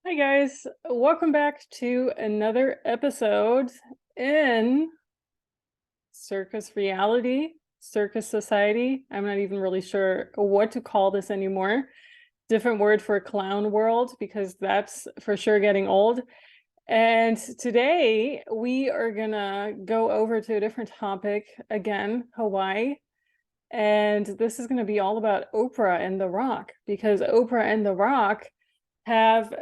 Hi guys, welcome back to another episode in Circus Reality, Circus Society. I'm not even really sure what to call this anymore. Different word for clown world because that's for sure getting old. And today we are gonna go over to a different topic again, Hawaii. And this is gonna be all about Oprah and The Rock because Oprah and The Rock have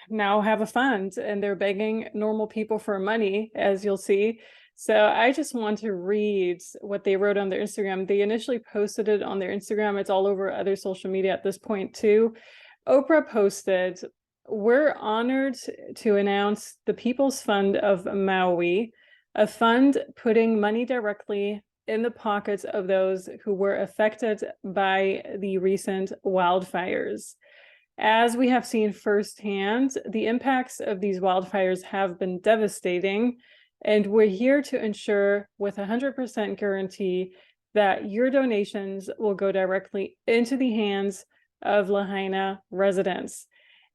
now have a fund and they're begging normal people for money, as you'll see. So I just want to read what they wrote on their Instagram. They initially posted it on their Instagram. It's all over other social media at this point too. Oprah posted, "We're honored to announce the People's Fund of Maui, a fund putting money directly in the pockets of those who were affected by the recent wildfires. As we have seen firsthand, the impacts of these wildfires have been devastating, and we're here to ensure with 100% guarantee that your donations will go directly into the hands of Lahaina residents.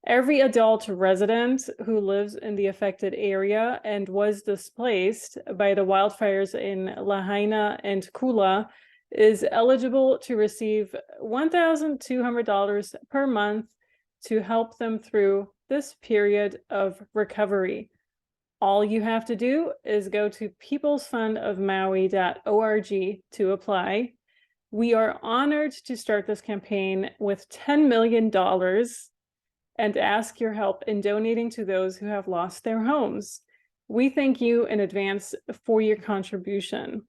Every adult resident who lives in the affected area and was displaced by the wildfires in Lahaina and Kula is eligible to receive $1,200 per month to help them through this period of recovery. All you have to do is go to peoplesfundofmaui.org to apply. We are honored to start this campaign with $10 million and ask your help in donating to those who have lost their homes. We thank you in advance for your contribution."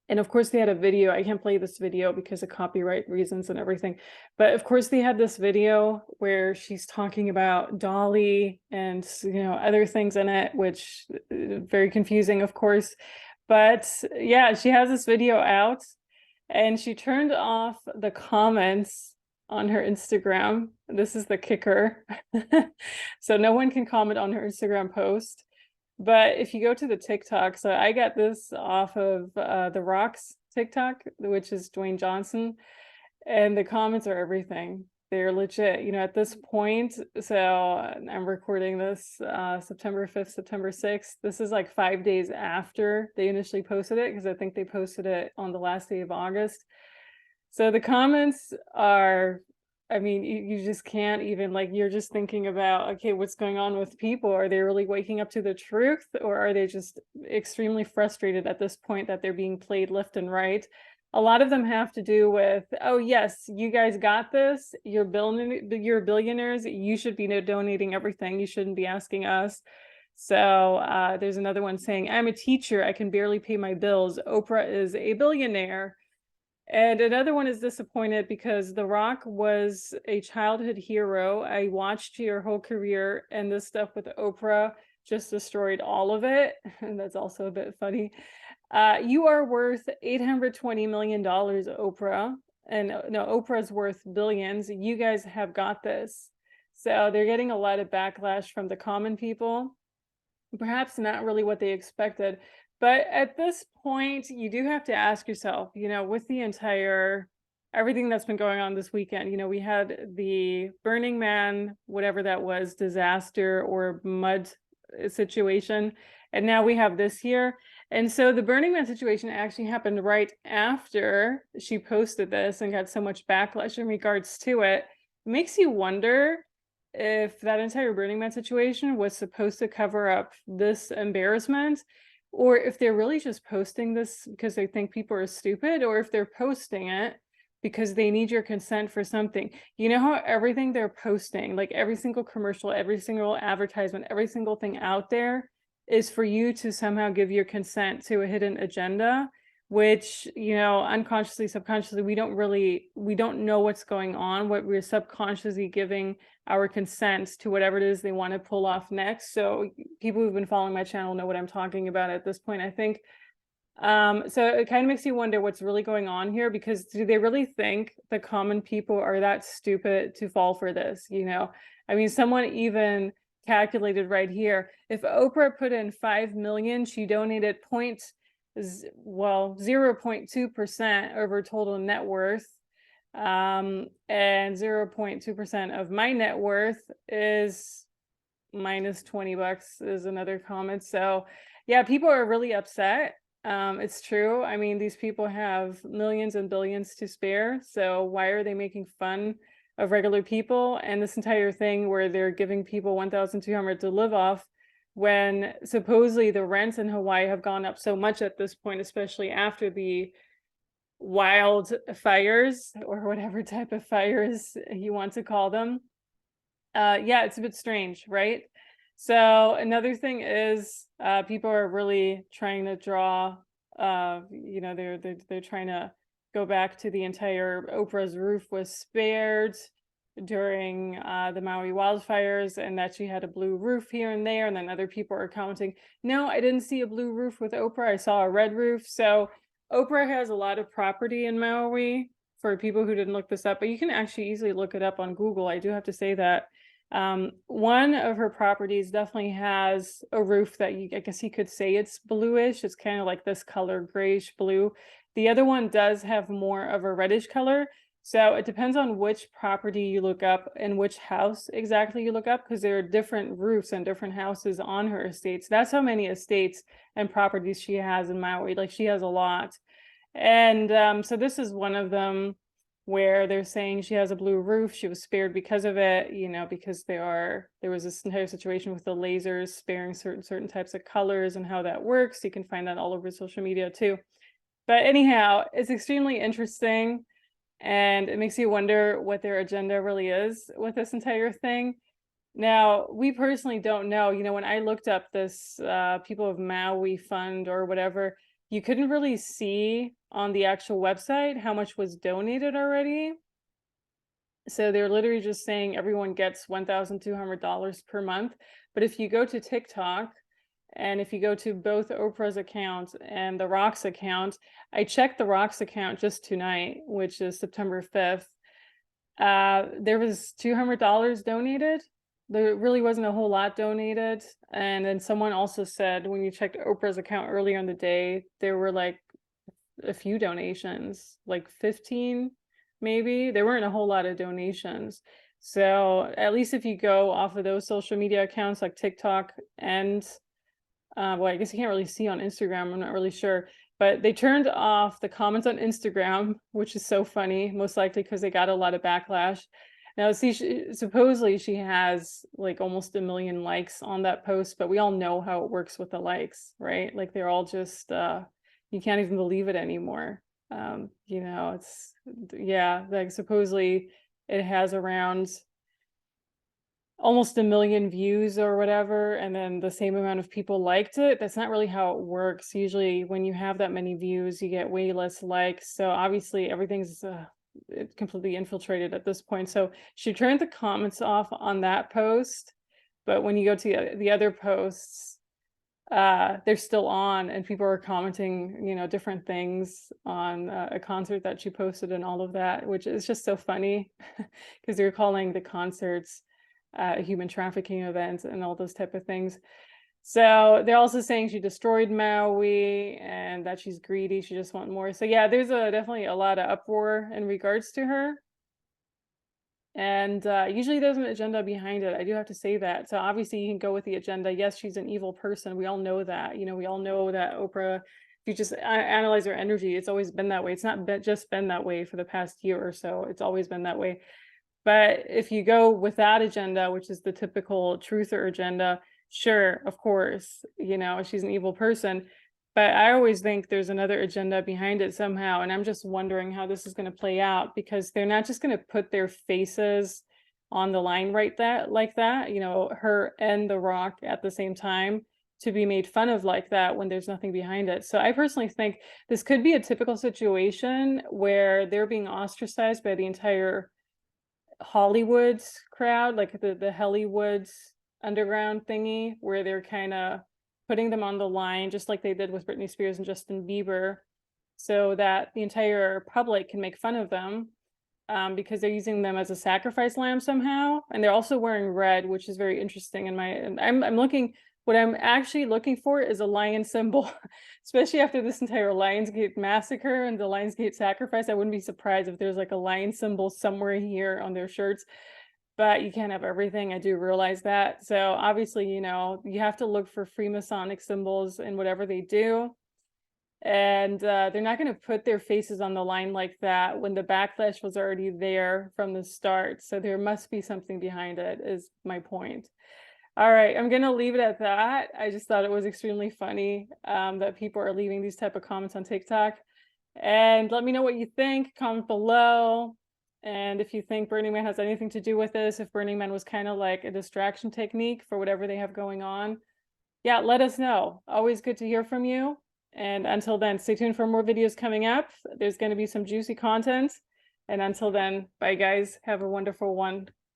And of course, they had a video. I can't play this video because of copyright reasons and everything. But of course, they had this video where she's talking about Dolly and other things in it, which very confusing, of course. But yeah, she has this video out and she turned off the comments on her Instagram. This is the kicker. So no one can comment on her Instagram post. But if you go to the TikTok, so I got this off of The Rock's TikTok, which is Dwayne Johnson, and the comments are everything. They're legit, at this point. So I'm recording this September 5th, September 6th. This is like 5 days after they initially posted it, because I think they posted it on the last day of August. So the comments are, I mean, you just can't even, like, you're just thinking about, okay, what's going on with people? Are they really waking up to the truth, or are they just extremely frustrated at this point that they're being played left and right? A lot of them have to do with, oh yes, you guys got this, you're billionaires, you should be donating everything, you shouldn't be asking us. So there's another one saying, "I'm a teacher, I can barely pay my bills, Oprah is a billionaire." And another one is disappointed because The Rock was a childhood hero. I watched your whole career, and this stuff with Oprah just destroyed all of it. And that's also a bit funny. You are worth $820 million, Oprah. And no, Oprah's worth billions. You guys have got this. So they're getting a lot of backlash from the common people. Perhaps not really what they expected. But at this point, you do have to ask yourself, with the entire everything that's been going on this weekend, we had the Burning Man, whatever that was, disaster or mud situation. And now we have this here. And so the Burning Man situation actually happened right after she posted this and got so much backlash in regards to it. It makes you wonder if that entire Burning Man situation was supposed to cover up this embarrassment, or if they're really just posting this because they think people are stupid, or if they're posting it because they need your consent for something. You know how everything they're posting, like every single commercial, every single advertisement, every single thing out there is for you to somehow give your consent to a hidden agenda, which, unconsciously, subconsciously, we don't know what's going on, what we're subconsciously giving our consent to whatever it is they want to pull off next. So people who've been following my channel know what I'm talking about at this point, I think. So it kind of makes you wonder what's really going on here, because do they really think the common people are that stupid to fall for this? I mean, someone even calculated right here, if Oprah put in 5 million, she donated 0.2% of her total net worth. And 0.2% of my net worth is minus 20 bucks is another comment. So yeah, people are really upset. It's true. I mean, these people have millions and billions to spare. So why are they making fun of regular people? And this entire thing where they're giving people 1,200 to live off when supposedly the rents in Hawaii have gone up so much at this point, especially after the wild fires or whatever type of fires you want to call them. Yeah, it's a bit strange, right? So another thing is people are really trying to draw, they're trying to go back to the entire Oprah's roof was spared during the Maui wildfires, and that she had a blue roof here and there. And then other people are commenting, no, I didn't see a blue roof with Oprah. I saw a red roof. So Oprah has a lot of property in Maui, for people who didn't look this up, but you can actually easily look it up on Google. I do have to say that. One of her properties definitely has a roof that I guess you could say it's bluish. It's kind of like this color, grayish blue. The other one does have more of a reddish color. So it depends on which property you look up and which house exactly you look up, because there are different roofs and different houses on her estates. That's how many estates and properties she has in Maui. Like, she has a lot. And so this is one of them where they're saying she has a blue roof. She was spared because of it, because there was this entire situation with the lasers sparing certain types of colors and how that works. You can find that all over social media too. But anyhow, it's extremely interesting, and it makes you wonder what their agenda really is with this entire thing. Now, we personally don't know. When I looked up this People of Maui Fund or whatever, you couldn't really see on the actual website how much was donated already. So they're literally just saying everyone gets $1,200 per month. But if you go to TikTok, and if you go to both Oprah's account and The Rock's account, I checked The Rock's account just tonight, which is September 5th. There was $200 donated. There really wasn't a whole lot donated. And then someone also said when you checked Oprah's account earlier in the day, there were like a few donations, like 15 maybe. There weren't a whole lot of donations. So at least if you go off of those social media accounts like TikTok and well, I guess you can't really see on Instagram, I'm not really sure, but they turned off the comments on Instagram, which is so funny, most likely because they got a lot of backlash. Now, see, supposedly she has like almost 1 million likes on that post, but we all know how it works with the likes, right? Like, they're all just, you can't even believe it anymore. It's, yeah, like supposedly it has around almost 1 million views or whatever, and then the same amount of people liked it. That's not really how it works. Usually when you have that many views, you get way less likes. So obviously everything's completely infiltrated at this point. So she turned the comments off on that post, but when you go to the other posts, they're still on, and people are commenting, different things on a concert that she posted and all of that, which is just so funny because they're calling the concerts human trafficking events and all those type of things. So they're also saying she destroyed Maui and that she's greedy. She just wants more. So yeah, there's definitely a lot of uproar in regards to her. And usually there's an agenda behind it. I do have to say that. So obviously you can go with the agenda. Yes, she's an evil person. We all know that. We all know that Oprah, if you just analyze her energy, it's always been that way. It's not just been that way for the past year or so. It's always been that way. But if you go with that agenda, which is the typical truther agenda, sure, of course, she's an evil person. But I always think there's another agenda behind it somehow. And I'm just wondering how this is going to play out, because they're not just going to put their faces on the line like that, her and The Rock at the same time, to be made fun of like that when there's nothing behind it. So I personally think this could be a typical situation where they're being ostracized by the entire Hollywood crowd, like the Hollywood underground thingy, where they're kind of putting them on the line, just like they did with Britney Spears and Justin Bieber, so that the entire public can make fun of them, because they're using them as a sacrifice lamb somehow. And they're also wearing red, which is very interesting. I'm looking What I'm actually looking for is a lion symbol, especially after this entire Lionsgate massacre and the Lionsgate sacrifice. I wouldn't be surprised if there's like a lion symbol somewhere here on their shirts, but you can't have everything. I do realize that. So obviously, you know, you have to look for Freemasonic symbols in whatever they do. And they're not going to put their faces on the line like that when the backlash was already there from the start. So there must be something behind it, is my point. All right, I'm going to leave it at that. I just thought it was extremely funny that people are leaving these type of comments on TikTok. And let me know what you think. Comment below. And if you think Burning Man has anything to do with this, if Burning Man was kind of like a distraction technique for whatever they have going on, yeah, let us know. Always good to hear from you. And until then, stay tuned for more videos coming up. There's going to be some juicy content. And until then, bye guys. Have a wonderful one.